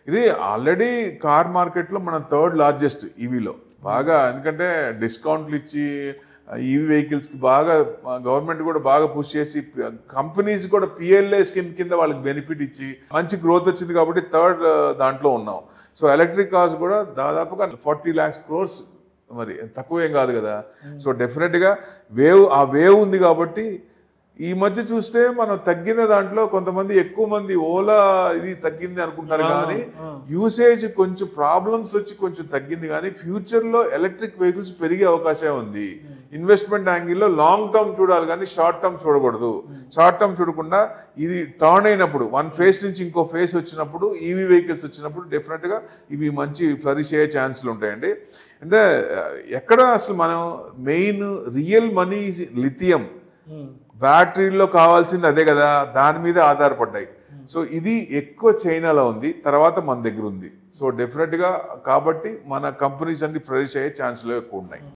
ఇది already car మార్కెట్లో మన థర్డ్ లార్జెస్ట్ ఈవీలో బాగా, ఎందుకంటే డిస్కౌంట్లు ఇచ్చి ఈవీ వెహికల్స్కి బాగా గవర్నమెంట్ కూడా బాగా పుష్ చేసి కంపెనీస్ కూడా పిఎల్ఏ స్కీమ్ కింద వాళ్ళకి బెనిఫిట్ ఇచ్చి మంచి గ్రోత్ వచ్చింది కాబట్టి థర్డ్ దాంట్లో ఉన్నాం. సో ఎలక్ట్రిక్ కార్స్ కూడా దాదాపుగా 40 lakhs crores, మరి తక్కువ ఏం కాదు కదా. సో డెఫినెట్గా ఆ వేవ్ ఉంది కాబట్టి ఈ మధ్య చూస్తే మనం తగ్గిన దాంట్లో కొంతమంది ఎక్కువ మంది ఓలా ఇది తగ్గింది అనుకుంటారు, కానీ యూసేజ్ కొంచెం ప్రాబ్లమ్స్ వచ్చి కొంచెం తగ్గింది. కానీ ఫ్యూచర్లో ఎలక్ట్రిక్ వెహికల్స్ పెరిగే అవకాశం ఉంది. ఇన్వెస్ట్మెంట్ యాంగిల్లో లాంగ్ టర్మ్ చూడాలి కానీ షార్ట్ టర్మ్ చూడకూడదు. షార్ట్ టర్మ్ చూడకుండా ఇది టర్న్ అయినప్పుడు, వన్ ఫేస్ నుంచి ఇంకో ఫేస్ వచ్చినప్పుడు, ఈవీ వెహికల్స్ వచ్చినప్పుడు డెఫినెట్గా ఇవి మంచి ఫ్లరిష్ అయ్యే ఛాన్సులు ఉంటాయండి. అంటే ఎక్కడ అసలు మనం మెయిన్ రియల్ మనీ లిథియం, బ్యాటరీలో కావాల్సింది అదే కదా, దాని మీద ఆధారపడ్డాయి. సో ఇది ఎక్కువ చైనాలో ఉంది, తర్వాత మన దగ్గర ఉంది. సో డెఫినెట్గా కాబట్టి మన కంపెనీస్ అన్ని ఫ్లరిష్ అయ్యే ఛాన్సులు ఎక్కువ ఉన్నాయి.